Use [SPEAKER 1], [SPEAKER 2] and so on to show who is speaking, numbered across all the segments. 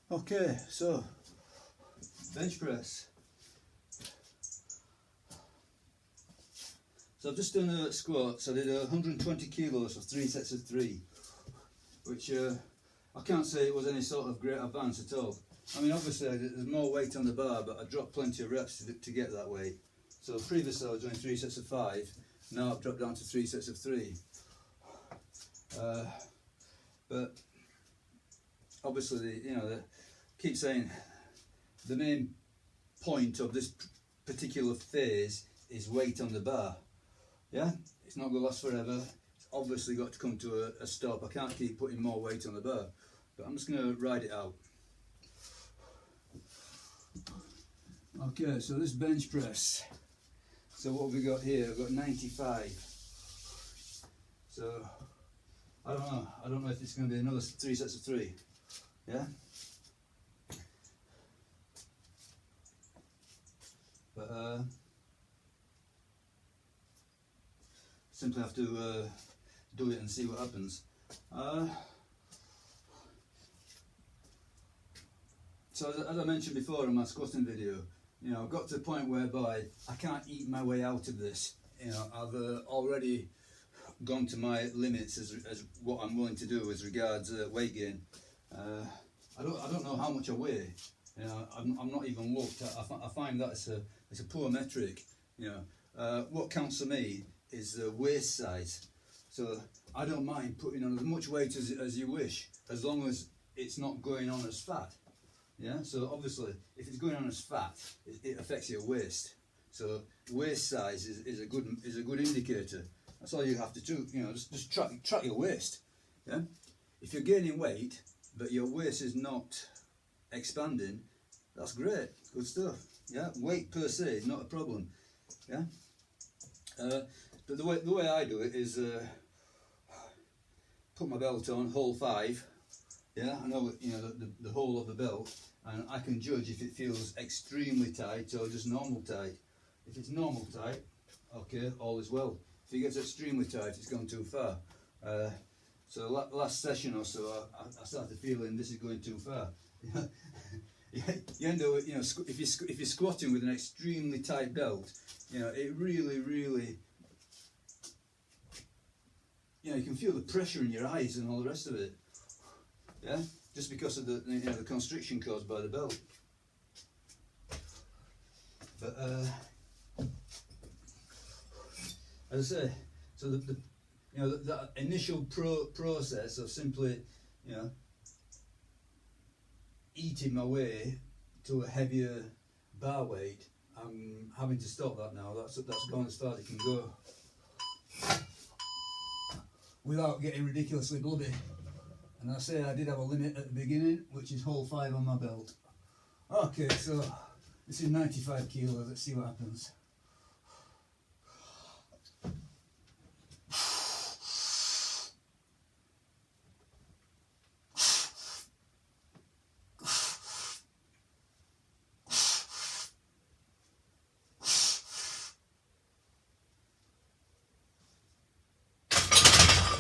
[SPEAKER 1] Okay, so bench press. So I've just done a squats. I did 120 kilos for 3 sets of 3, which I can't say it was any sort of great advance at all. I mean, obviously there's more weight on the bar, but I dropped plenty of reps to get that weight. So previously I was doing 3 sets of 5. Now I've dropped down to 3 sets of 3. But obviously, keep saying the main point of this particular phase is weight on the bar. Yeah, it's not going to last forever. It's obviously got to come to a stop. I can't keep putting more weight on the bar, but I'm just going to ride it out. Okay, so this bench press. So what have we got here? I've got 95. So I don't know if it's going to be another 3 sets of 3. Yeah. But simply have to do it and see what happens. So as I mentioned before in my squatting video, I've got to the point whereby I can't eat my way out of this. I've already gone to my limits as what I'm willing to do as regards weight gain. I don't know how much I weigh. I'm not even looked. I find that it's a poor metric. What counts for me is the waist size. So I don't mind putting on as much weight as you wish, as long as it's not going on as fat. Yeah. So obviously, if it's going on as fat, it affects your waist. So waist size is a good indicator. That's all you have to do. Just track your waist. Yeah. If you're gaining weight, but your waist is not expanding, that's great. Good stuff. Yeah. Weight per se is not a problem. Yeah. But the way I do it is put my belt on, hole 5. Yeah, I know the hole of the belt, and I can judge if it feels extremely tight or just normal tight. If it's normal tight, okay, all is well. If it gets extremely tight, it's gone too far. So last session or so, I started feeling this is going too far. You end up, if you're squatting with an extremely tight belt, it really, you can feel the pressure in your eyes and all the rest of it. Yeah, just because of the constriction caused by the belt. But as I say, so the initial process of simply, eating my way to a heavier bar weight, I'm having to stop that now. That's gone as far as it can go, without getting ridiculously bloody. And I say I did have a limit at the beginning, which is hole 5 on my belt. Okay, so this is 95 kilos. Let's see what happens.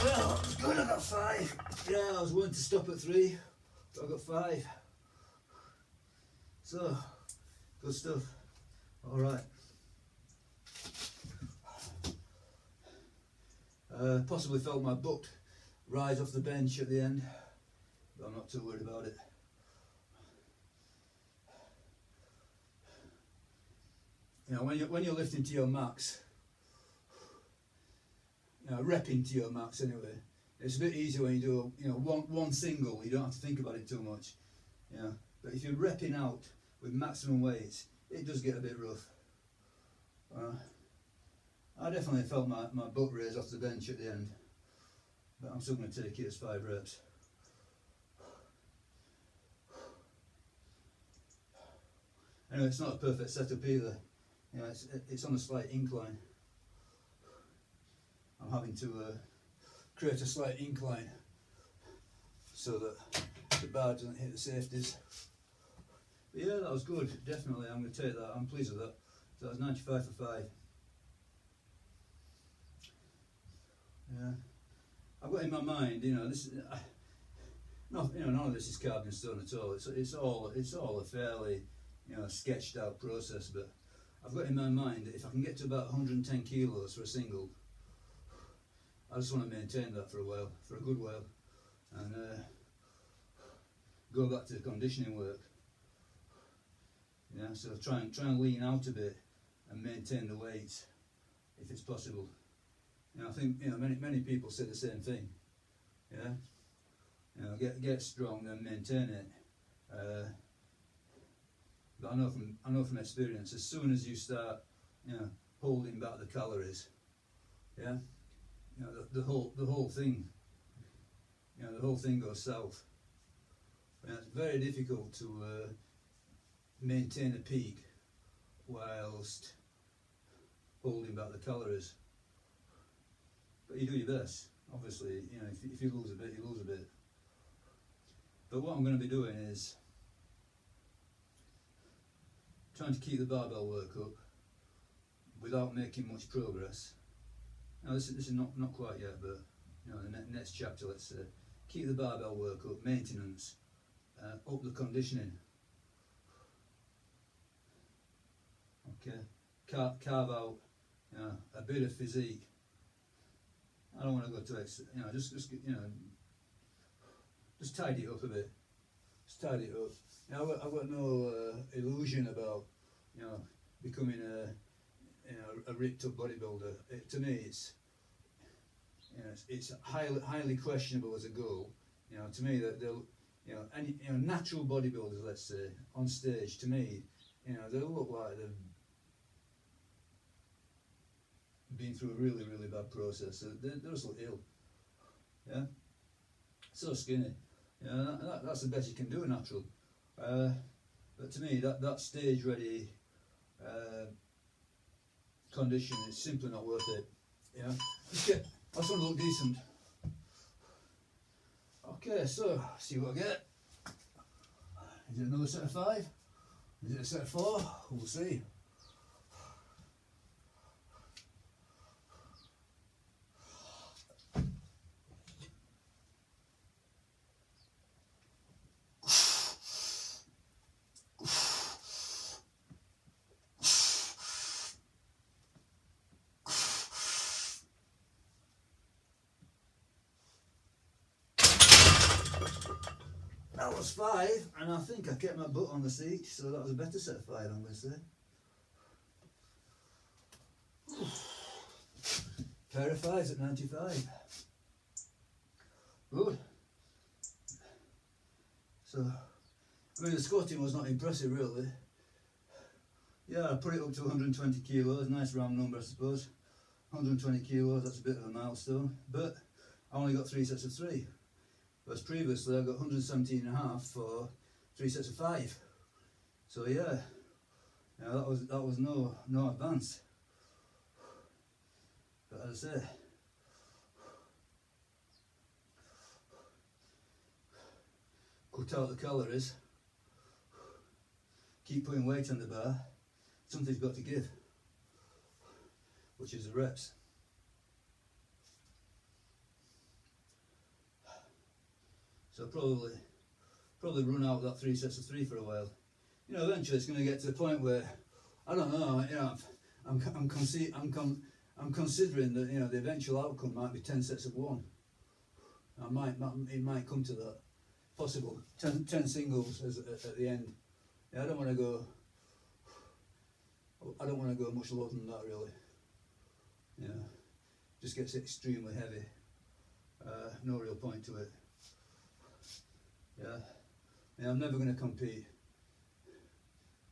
[SPEAKER 1] Well, good, I got 5. Yeah, I was willing to stop at 3, but I got 5. So, good stuff. Alright. Possibly felt my butt rise off the bench at the end, but I'm not too worried about it. When you're lifting to your max, repping to your max anyway, it's a bit easier when you do one single. You don't have to think about it too much. But if you're repping out with maximum weights, it does get a bit rough. I definitely felt my butt raise off the bench at the end, but I'm still going to take it as 5 reps. Anyway, it's not a perfect setup either. It's on a slight incline. I'm having to create a slight incline so that the bar doesn't hit the safeties. But yeah, that was good. Definitely, I'm going to take that. I'm pleased with that. So that was 95 for 5. Yeah, I've got in my mind, no, none of this is carved in stone at all. It's all a fairly, sketched out process. But I've got in my mind that if I can get to about 110 kilos for a single, I just want to maintain that for a while, for a good while, and go back to the conditioning work. Yeah, so try and lean out a bit and maintain the weight if it's possible. I think many people say the same thing. Yeah, get strong and maintain it. But I know from experience, as soon as you start, holding back the calories, yeah, the whole thing, the whole thing goes south. It's very difficult to maintain a peak whilst holding back the calories. But you do your best. Obviously, if you lose a bit, you lose a bit. But what I'm going to be doing is trying to keep the barbell work up without making much progress. Now this is not quite yet, but the next chapter, let's say, keep the barbell work up, maintenance, up the conditioning. Okay, carve out a bit of physique. I don't want to go to just tidy it up a bit. Just tidy it up. I've got no illusion about becoming a ripped up bodybuilder. To me, it's highly questionable as a goal. To me, that they'll any natural bodybuilders, let's say, on stage, to me, they'll look like they've been through a really bad process. They just look ill. Yeah, so skinny. That's the best you can do, natural. But to me, that stage ready condition is simply not worth it. I just want to look decent. Okay, so see what I get. Is it another set of 5? Is it a set of 4? We'll see. That was 5, and I think I kept my butt on the seat, so that was a better set of 5, I'm going to say. Pair of 5s at 95. Good. So, the squatting was not impressive, really. Yeah, I put it up to 120 kilos, nice round number, I suppose. 120 kilos, that's a bit of a milestone, but I only got 3 sets of 3. Whereas previously I got 117.5 for 3 sets of 5. So yeah, that was no advance. But as I say, cut out the calories, keep putting weight on the bar, something's got to give, which is the reps. So probably run out that 3 sets of 3 for a while. Eventually it's going to get to the point where I don't know. I'm considering that the eventual outcome might be 10 sets of 1. It might come to that. Possible 10 singles at the end. I don't want to go. I don't want to go much lower than that, really. Just gets extremely heavy. No real point to it. I'm never going to compete.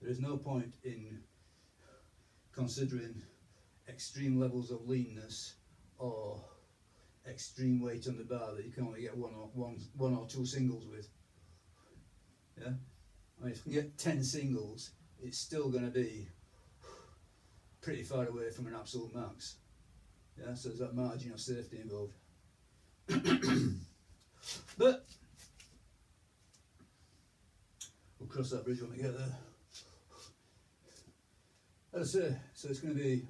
[SPEAKER 1] There is no point in considering extreme levels of leanness or extreme weight on the bar that you can only get one or two singles with. If you can get 10 singles, it's still going to be pretty far away from an absolute max. So there's that margin of safety involved. But we'll cross that bridge when we get there. As I say, so it's going to be,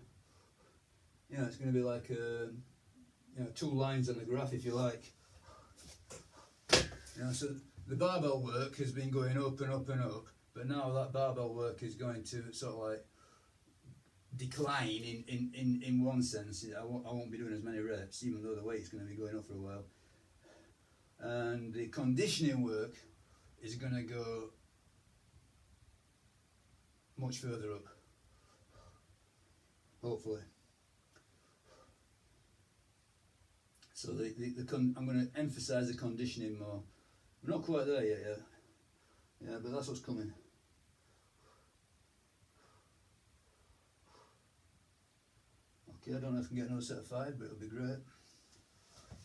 [SPEAKER 1] it's going to be like 2 lines on the graph, if you like. You know, so the barbell work has been going up and up and up, but now that barbell work is going to sort of like decline in one sense. I won't be doing as many reps, even though the weight's going to be going up for a while. And the conditioning work is going to go much further up, hopefully. So I'm going to emphasise the conditioning more. We're not quite there yet, yeah, but that's what's coming. Okay, I don't know if I can get another set of 5, but it'll be great.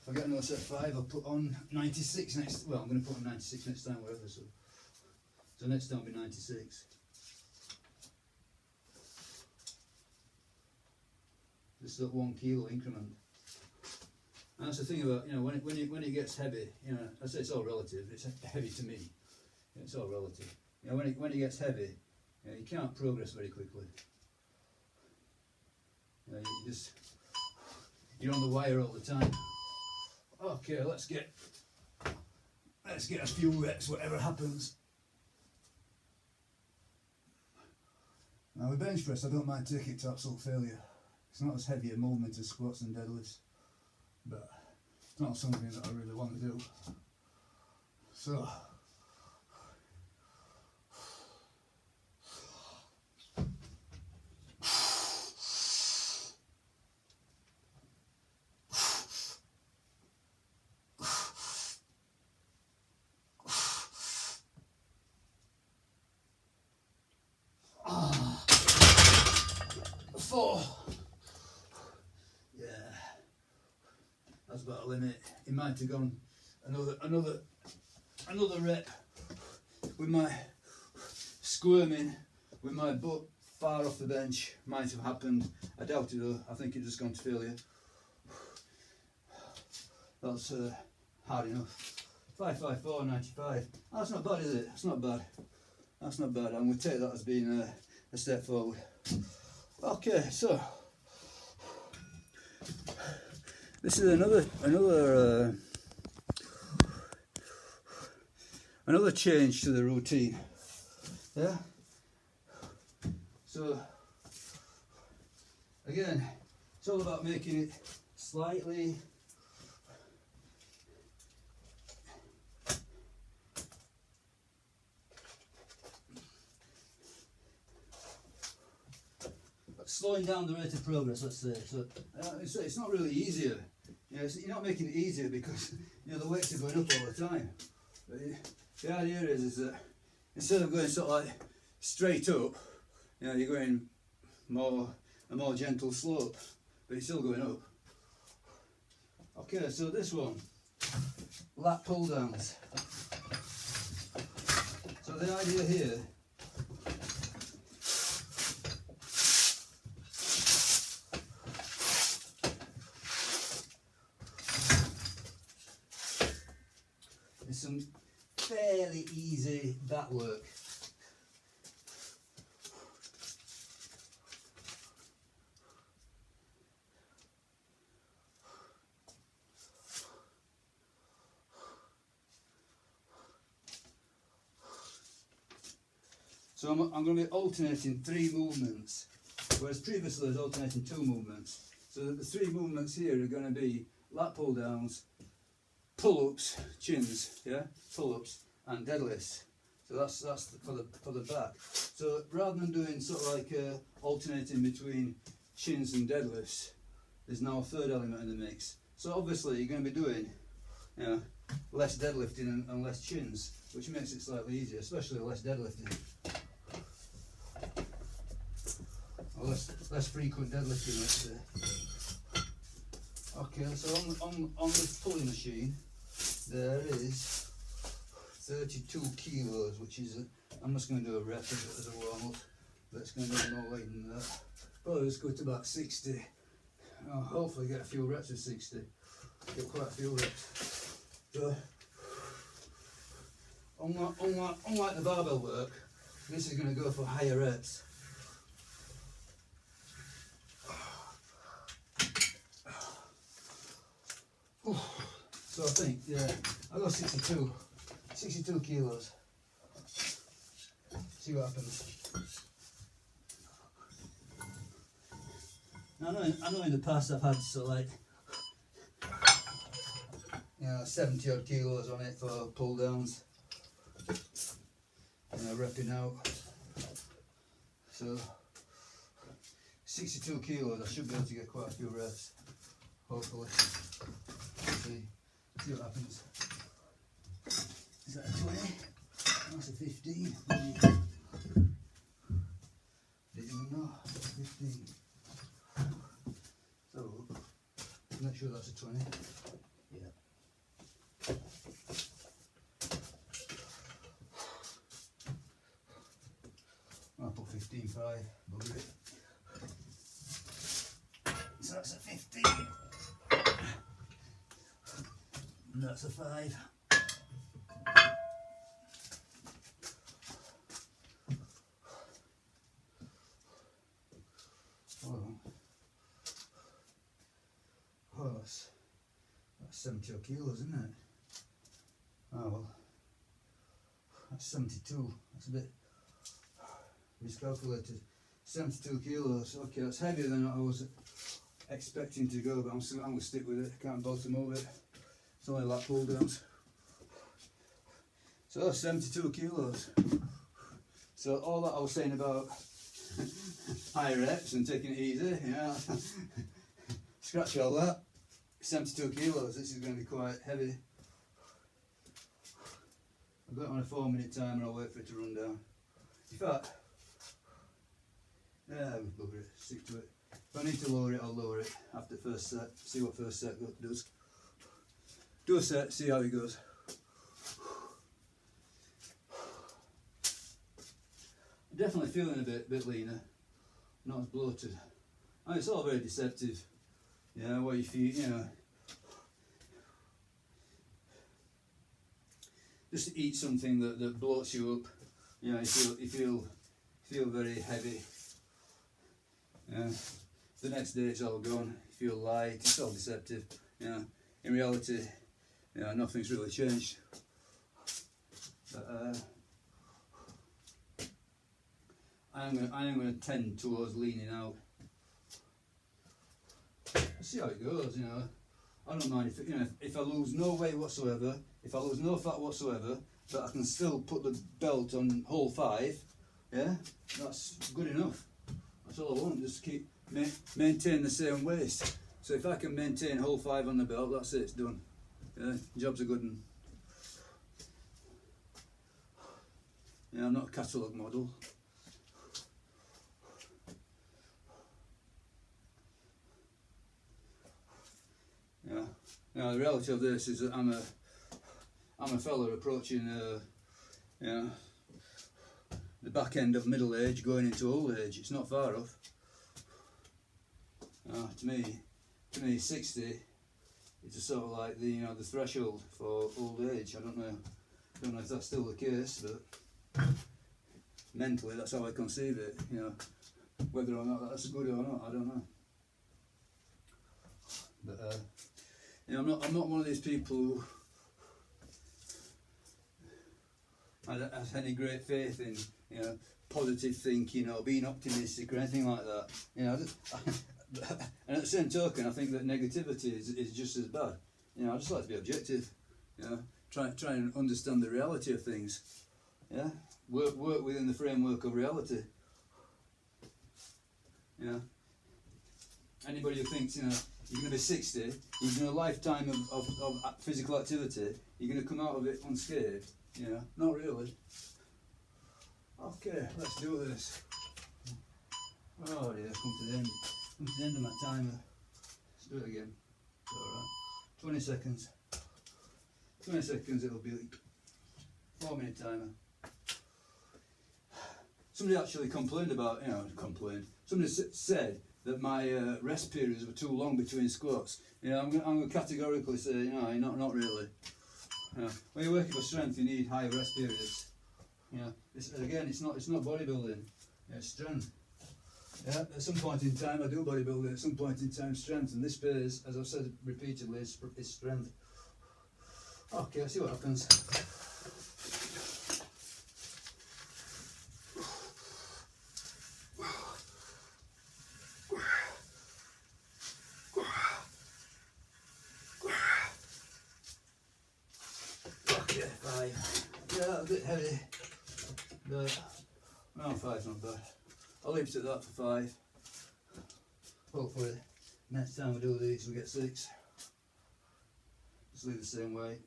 [SPEAKER 1] If I get another set of 5, I'll put on 96 next. Well, I'm going to put on 96 next time, whatever. So next time will be 96. Just that 1 kilo increment. And that's the thing about, you know, when it gets heavy, you know, I say it's all relative. It's heavy to me. It's all relative. You know, when it gets heavy, you know, you can't progress very quickly. You know, you're on the wire all the time. Okay, let's get a few reps, whatever happens. Now with bench press, I don't mind taking it to absolute failure. It's not as heavy a movement as squats and deadlifts, but it's not something that I really want to do. So that's about a limit. He might have gone another rep with my squirming with my butt far off the bench. Might have happened. I doubt it though. I think it just gone to failure. That's hard enough. 554, 95. That's not bad, is it? That's not bad. That's not bad. I'm going to take that as being a step forward. Okay, so this is another change to the routine. Yeah. So again, it's all about making it slightly slowing down the rate of progress, let's say. So it's not really easier. You know, you're not making it easier because, you know, the weights are going up all the time. But the idea is that instead of going sort of like straight up, you know, you're going a more gentle slope, but you're still going up. Okay, so this one, lat pull downs. So the idea here is some fairly easy back work. So I'm going to be alternating 3 movements, whereas previously I was alternating 2 movements. So the 3 movements here are going to be lat pull downs, pull-ups, chins, yeah, pull-ups and deadlifts. So that's for the back. So rather than doing sort of like alternating between chins and deadlifts, there's now a third element in the mix. So obviously you're going to be doing, you know, less deadlifting and less chins, which makes it slightly easier, especially less deadlifting. Or less frequent deadlifting, let's say. Okay, so on this pulling machine, there is 32 kilos, which is, I'm just going to do a rep as a warm up, but it's going to be more weight than that. Probably just go to about 60. I'll hopefully get a few reps of 60. Get quite a few reps. So, unlike the barbell work, this is going to go for higher reps. So I think, yeah, I got 62. 62 kilos. See what happens. Now, I know in the past I've had so like, you know, 70 odd kilos on it for pull downs. You know, repping out. So 62 kilos, I should be able to get quite a few reps, hopefully. See what happens. Is that a 20? That's a 15. Didn't even know. 15. So make sure that's a 20. Yeah. I'll put 15.5. Bugger it. So that's a 15. And that's a 5. Oh, that's 70 kilos, isn't it? Oh well, that's 72. That's a bit miscalculated. 72 kilos. Okay, that's heavier than I was expecting to go, but I'm going to stick with it. I can't bother to move it. It's only like pull downs. So 72 kilos. So all that I was saying about high reps and taking it easy, yeah, scratch all that. 72 kilos, this is going to be quite heavy. I've got it on a 4-minute timer, I'll wait for it to run down. In fact, yeah, we'll bugger it, stick to it. If I need to lower it, I'll lower it after first set, see what first set does. Do a set, see how it goes. I'm definitely feeling a bit leaner, not as bloated. And it's all very deceptive. Yeah, what you feel, you know. Just to eat something that bloats you up, you know, you feel very heavy. Yeah. The next day it's all gone. You feel light. It's all deceptive. You know, in reality, you know, nothing's really changed. But I am going to tend towards leaning out. Let's see how it goes, you know. I don't mind if I lose no weight whatsoever, if I lose no fat whatsoever, but I can still put the belt on hole 5, yeah, that's good enough. That's all I want, just keep maintain the same waist. So if I can maintain hole 5 on the belt, that's it, it's done. Yeah, job's a good one. Yeah, I'm not a catalogue model. Yeah. Now the reality of this is that I'm a fella approaching the back end of middle age, going into old age. It's not far off. To me 60 is a sort of like the the threshold for old age. I don't know if that's still the case, but mentally that's how I conceive it. You know, whether or not that's good or not, I don't know. But you know, I'm not one of these people who has any great faith in positive thinking or being optimistic or anything like that. You know, and at the same token, I think that negativity is just as bad. You know, I just like to be objective. You know, try and understand the reality of things. Yeah, work within the framework of reality. Yeah. Anybody who thinks you're going to be 60, you're doing a lifetime of physical activity, you're going to come out of it unscathed. Not really. Okay, let's do this. Oh dear, come to the end of my timer. Let's do it again. Alright. 20 seconds. 20 seconds, it'll be 4-minute timer. Somebody actually complained about, somebody said that my rest periods were too long between squats. I'm going to categorically say, not really. When you're working for strength, you need high rest periods. It's not bodybuilding. It's strength. Yeah, at some point in time I do bodybuilding. At some point in time, strength, and this phase, as I've said repeatedly, is strength. Okay, let's see what happens. heavy, but around 5's not bad. I'll leave it at that for 5. Hopefully next time we do these we get 6. Just leave the same way.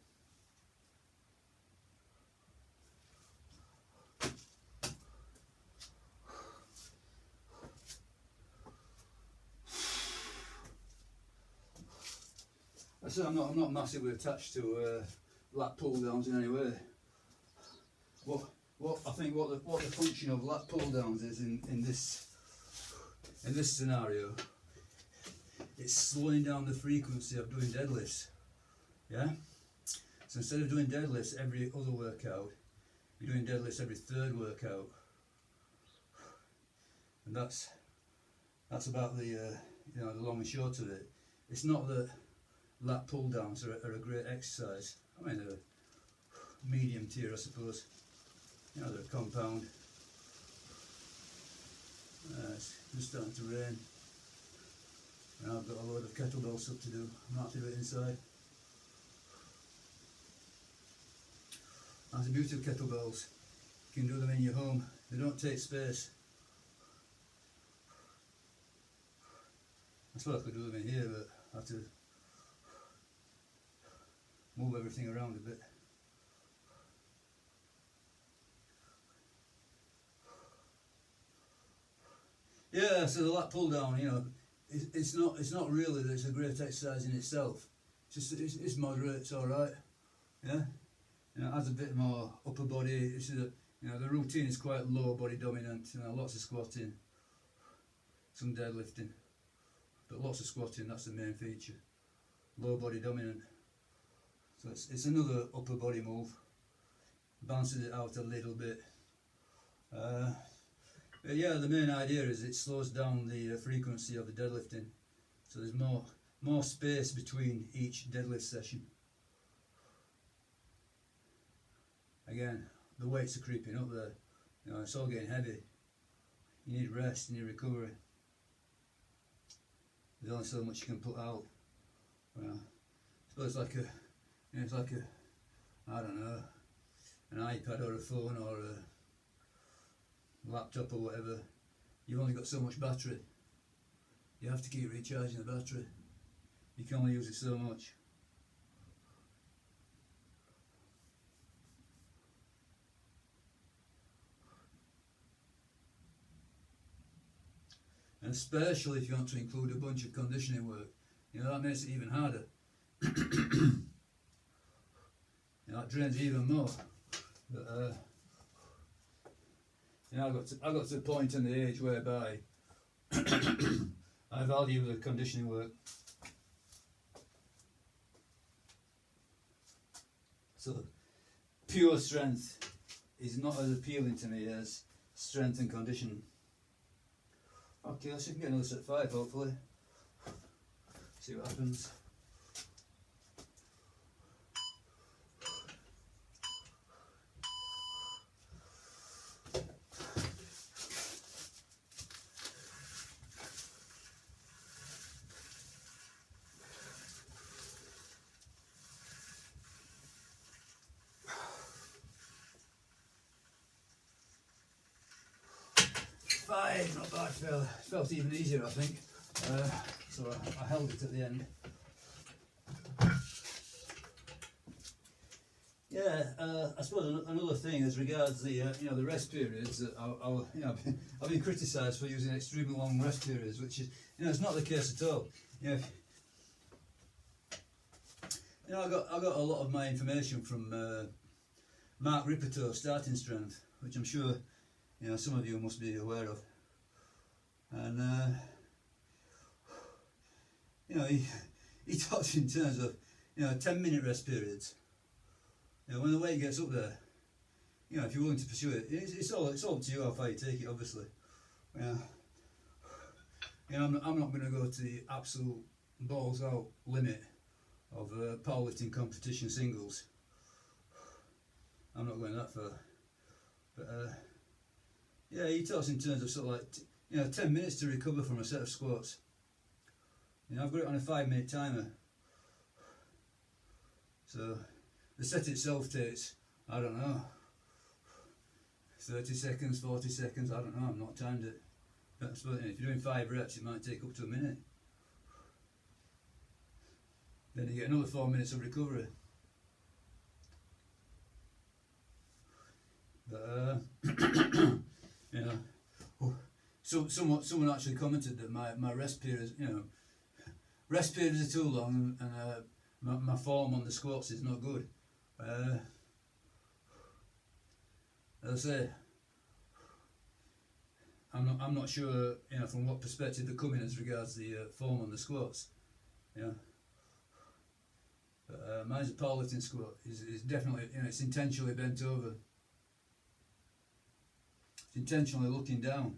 [SPEAKER 1] I say I'm not massively attached to lat pull downs in any way. What I think what the function of lat pull downs is in this scenario, it's slowing down the frequency of doing deadlifts. Yeah. So instead of doing deadlifts every other workout, you're doing deadlifts every 3rd workout, and that's about the the long and short of it. It's not that lat pull downs are a great exercise. I mean, they're medium tier, I suppose. They're a compound. It's just starting to rain, and I've got a load of kettlebell stuff to do. I'm not to do it inside. That's the beauty of kettlebells. You can do them in your home. They don't take space. I suppose I could do them in here, but I have to move everything around a bit. Yeah, so the lat pull down, it's not really that it's a great exercise in itself. It's moderate, it's all right. Yeah, it adds a bit more upper body. The routine is quite lower body dominant. Lots of squatting, some deadlifting, but lots of squatting. That's the main feature. Low body dominant. So it's another upper body move. Bounces it out a little bit. But yeah, the main idea is it slows down the frequency of the deadlifting, so there's more space between each deadlift session. Again, the weights are creeping up there. It's all getting heavy. You need rest, you need recovery. There's only so much you can put out. I suppose it's like I don't know, an iPad or a phone or a laptop or whatever. You've only got so much battery. You have to keep recharging the battery. You can only use it so much. And especially if you want to include a bunch of conditioning work, that makes it even harder. That drains even more. But I got to the point in the age whereby I value the conditioning work. So pure strength is not as appealing to me as strength and conditioning. Okay, let's see if we can get another set 5 hopefully. See what happens. Not bad, felt even easier I think, so I held it at the end. Yeah, I suppose another thing as regards the the rest periods, that I've been criticised for using extremely long rest periods, which is it's not the case at all. I got a lot of my information from Mark Ripperto, Starting Strength, which I'm sure some of you must be aware of. And he talks in terms of 10-minute rest periods. When the weight gets up there, if you're willing to pursue it, it's all up to you how far you take it, obviously. I'm not going to go to the absolute balls out limit of powerlifting competition singles. I'm not going that far. But he talks in terms of sort of like 10 minutes to recover from a set of squats. I've got it on a 5-minute timer. So the set itself takes, I don't know, 30 seconds, 40 seconds, I don't know, I've not timed it. But if you're doing 5 reps, it might take up to a minute. Then you get another 4 minutes of recovery. But, you know, someone actually commented that my rest periods, you know, rest periods are too long, and my form on the squats is not good. As I say, I'm not sure, you know, from what perspective they're coming as regards the form on the squats. You know, but mine's a powerlifting squat. Is definitely, you know, it's intentionally bent over. It's intentionally looking down.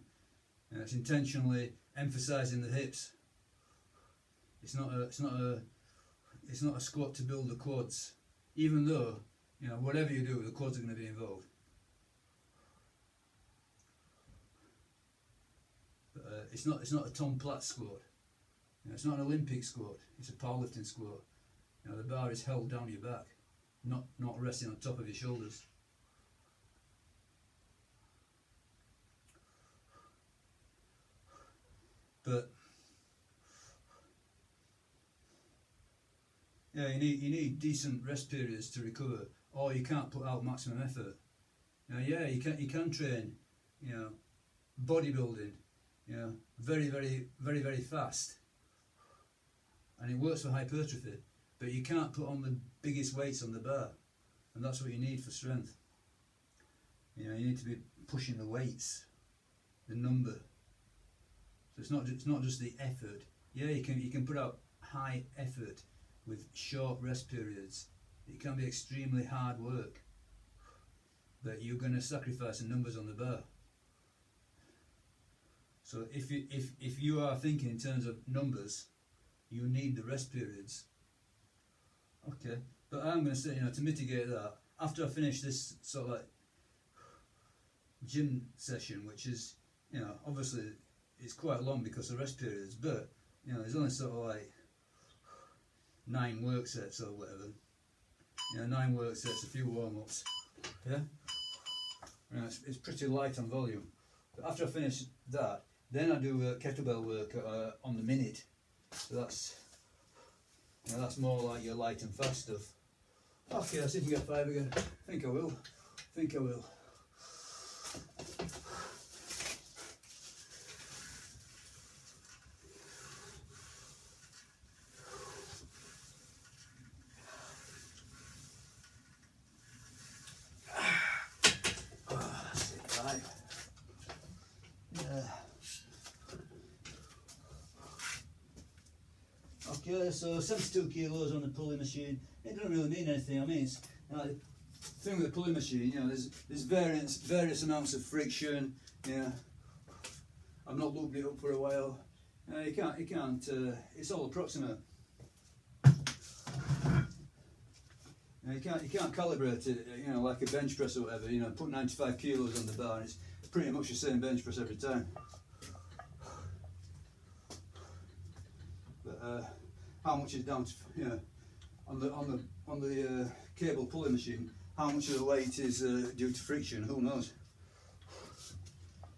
[SPEAKER 1] You know, it's intentionally emphasising the hips. It's not a squat to build the quads, even though, you know, whatever you do, the quads are going to be involved. But, it's not a Tom Platt squat. You know, it's not an Olympic squat. It's a powerlifting squat. You know, the bar is held down your back, not resting on top of your shoulders. But yeah, you need decent rest periods to recover, or you can't put out maximum effort. Now, yeah, you can train, you know, bodybuilding, you know, very fast, and it works for hypertrophy. But you can't put on the biggest weights on the bar, and that's what you need for strength. You know, you need to be pushing the weights, the number. So it's not just the effort. Yeah, you can put out high effort with short rest periods. It can be extremely hard work, but you're going to sacrifice the numbers on the bar. So if you are thinking in terms of numbers, you need the rest periods. Okay, but I'm going to say, you know, to mitigate that, after I finish this sort of like gym session, which is, you know, obviously it's quite long because of rest periods, but, you know, there's only sort of like 9 work sets or whatever. You know, 9 work sets, a few warm-ups. Yeah? You know, it's pretty light on volume. But after I finish that, then I do kettlebell work on the minute. So that's, you know, that's more like your light and fast stuff. Okay, let's see if we can get 5 again. I think I will. Okay, so 72 kilos on the pulling machine. It doesn't really mean anything. I mean, it's, you know, the thing with the pulling machine, you know, there's various amounts of friction. Yeah, I've not looked it up for a while. You can't. It's all approximate. You can't calibrate it. You know, like a bench press or whatever. You know, put 95 kilos on the bar, and it's pretty much the same bench press every time. But how much is down to, you know, on the cable pulling machine, how much of the weight is due to friction? Who knows?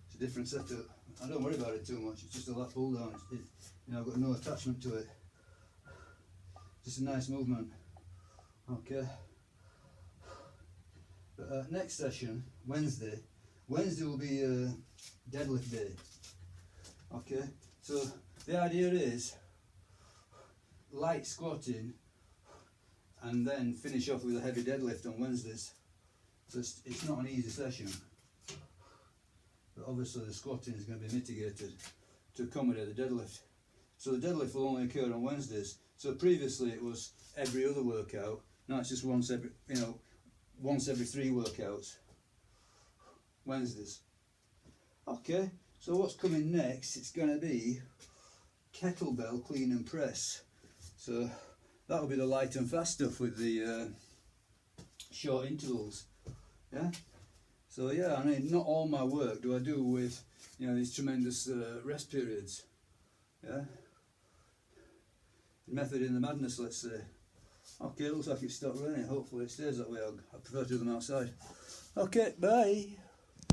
[SPEAKER 1] It's a different setup. I don't worry about it too much. It's just a lat pull down. You know, I've got no attachment to it. Just a nice movement. Okay. But next session, Wednesday will be deadlift day. Okay. So the idea is light squatting and then finish off with a heavy deadlift on Wednesdays. So it's not an easy session, but obviously the squatting is going to be mitigated to accommodate the deadlift. So the deadlift will only occur on Wednesdays. So previously it was every other workout. Now it's just once every 3 workouts. Wednesdays. Okay. So what's coming next? It's going to be kettlebell clean and press. So that will be the light and fast stuff with the short intervals. Yeah. So yeah, I mean, not all my work do I do with, you know, these tremendous rest periods. Yeah. Method in the madness, let's say. Okay, looks like it's stopped raining. Hopefully it stays that way. I prefer to do them outside. Okay, bye.